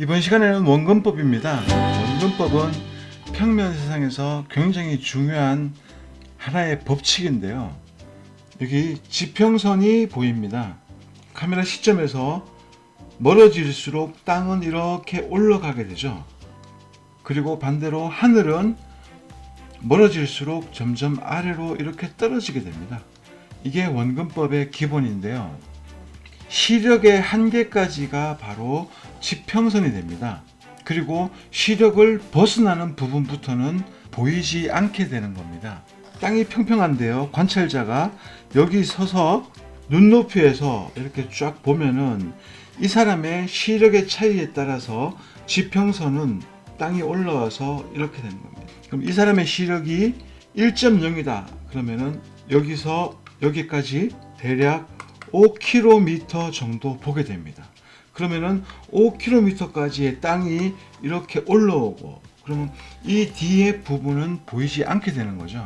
이번 시간에는 원근법입니다. 원근법은 평면 세상에서 굉장히 중요한 하나의 법칙인데요. 여기 지평선이 보입니다. 카메라 시점에서 멀어질수록 땅은 이렇게 올라가게 되죠. 그리고 반대로 하늘은 멀어질수록 점점 아래로 이렇게 떨어지게 됩니다. 이게 원근법의 기본인데요. 시력의 한계까지가 바로 지평선이 됩니다. 그리고 시력을 벗어나는 부분부터는 보이지 않게 되는 겁니다. 땅이 평평한데요. 관찰자가 여기 서서 눈높이에서 이렇게 쫙 보면은 이 사람의 시력의 차이에 따라서 지평선은 땅이 올라와서 이렇게 되는 겁니다. 그럼 이 사람의 시력이 1.0이다. 그러면은 여기서 여기까지 대략 5km 정도 보게 됩니다. 그러면은 5km까지의 땅이 이렇게 올라오고, 그러면 이 뒤에 부분은 보이지 않게 되는 거죠.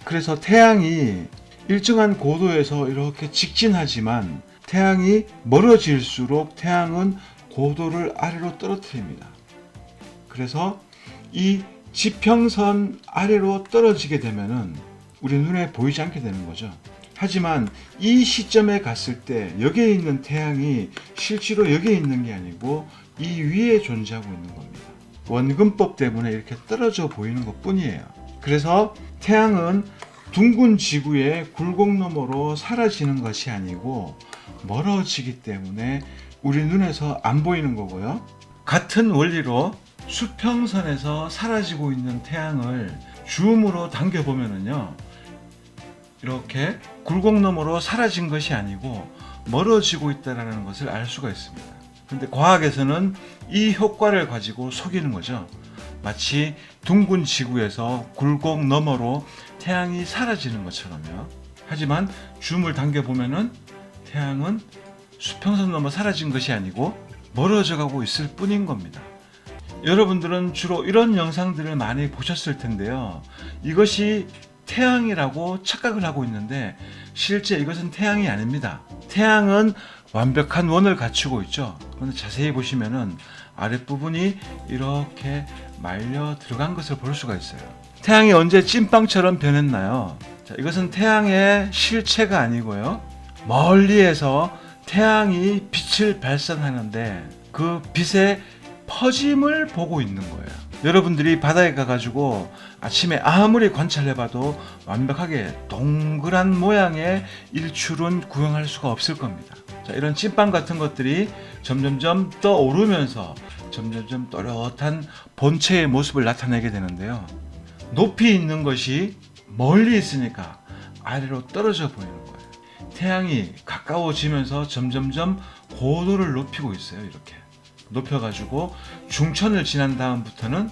그래서 태양이 일정한 고도에서 이렇게 직진하지만 태양이 멀어질수록 태양은 고도를 아래로 떨어뜨립니다. 그래서 이 지평선 아래로 떨어지게 되면은 우리 눈에 보이지 않게 되는 거죠. 하지만 이 시점에 갔을 때 여기에 있는 태양이 실제로 여기에 있는 게 아니고 이 위에 존재하고 있는 겁니다. 원근법 때문에 이렇게 떨어져 보이는 것 뿐이에요. 그래서 태양은 둥근 지구의 굴곡너머로 사라지는 것이 아니고 멀어지기 때문에 우리 눈에서 안 보이는 거고요. 같은 원리로 수평선에서 사라지고 있는 태양을 줌으로 당겨보면은요, 이렇게 굴곡너머로 사라진 것이 아니고 멀어지고 있다는 것을 알 수가 있습니다. 그런데 과학에서는 이 효과를 가지고 속이는 거죠. 마치 둥근 지구에서 굴곡 너머로 태양이 사라지는 것처럼요. 하지만 줌을 당겨보면은 태양은 수평선 너머 사라진 것이 아니고 멀어져 가고 있을 뿐인 겁니다. 여러분들은 주로 이런 영상들을 많이 보셨을 텐데요. 이것이 태양이라고 착각을 하고 있는데 실제 이것은 태양이 아닙니다. 태양은 완벽한 원을 갖추고 있죠. 그런데 자세히 보시면은 아랫부분이 이렇게 말려 들어간 것을 볼 수가 있어요. 태양이 언제 찐빵처럼 변했나요? 자, 이것은 태양의 실체가 아니고요. 멀리에서 태양이 빛을 발산하는데 그 빛의 퍼짐을 보고 있는 거예요. 여러분들이 바다에 가가지고 아침에 아무리 관찰해봐도 완벽하게 동그란 모양의 일출은 구경할 수가 없을 겁니다. 자, 이런 찐빵 같은 것들이 점점점 떠오르면서 점점점 또렷한 본체의 모습을 나타내게 되는데요. 높이 있는 것이 멀리 있으니까 아래로 떨어져 보이는 거예요. 태양이 가까워지면서 점점점 고도를 높이고 있어요. 이렇게 높여가지고 중천을 지난 다음부터는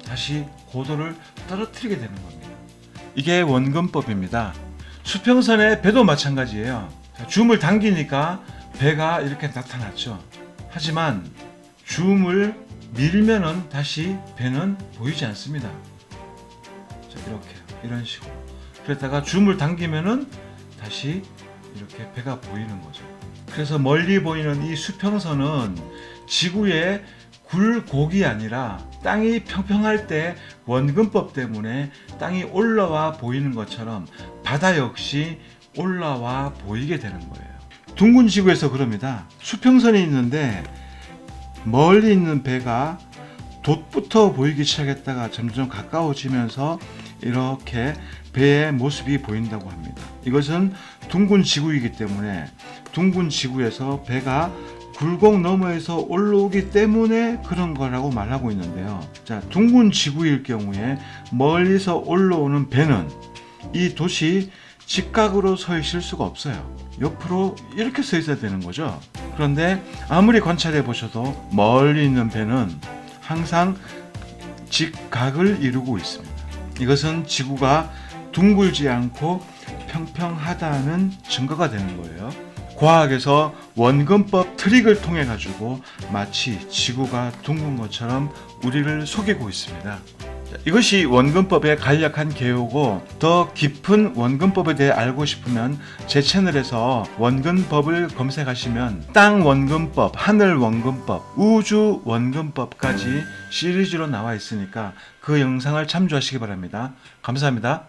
다시 고도를 떨어뜨리게 되는 겁니다. 이게 원근법입니다. 수평선의 배도 마찬가지예요. 줌을 당기니까 배가 이렇게 나타났죠. 하지만 줌을 밀면은 다시 배는 보이지 않습니다. 자, 이렇게 이런 식으로. 그랬다가 줌을 당기면은 다시 이렇게 배가 보이는 거죠. 그래서 멀리 보이는 이 수평선은 지구의 굴곡이 아니라 땅이 평평할 때 원근법 때문에 땅이 올라와 보이는 것처럼 바다 역시 올라와 보이게 되는 거예요. 둥근 지구에서 그럽니다. 수평선이 있는데 멀리 있는 배가 돛부터 보이기 시작했다가 점점 가까워지면서 이렇게 배의 모습이 보인다고 합니다. 이것은 둥근 지구이기 때문에 둥근 지구에서 배가 굴곡 너머에서 올라오기 때문에 그런 거라고 말하고 있는데요. 자, 둥근 지구일 경우에 멀리서 올라오는 배는 이 돛이 직각으로 서 있을 수가 없어요. 옆으로 이렇게 서 있어야 되는 거죠. 그런데 아무리 관찰해 보셔도 멀리 있는 배는 항상 직각을 이루고 있습니다. 이것은 지구가 둥글지 않고 평평하다는 증거가 되는 거예요. 과학에서 원근법 트릭을 통해 가지고 마치 지구가 둥근 것처럼 우리를 속이고 있습니다. 이것이 원근법의 간략한 개요고, 더 깊은 원근법에 대해 알고 싶으면 제 채널에서 원근법을 검색하시면 땅 원근법, 하늘 원근법, 우주 원근법까지 시리즈로 나와 있으니까 그 영상을 참조하시기 바랍니다. 감사합니다.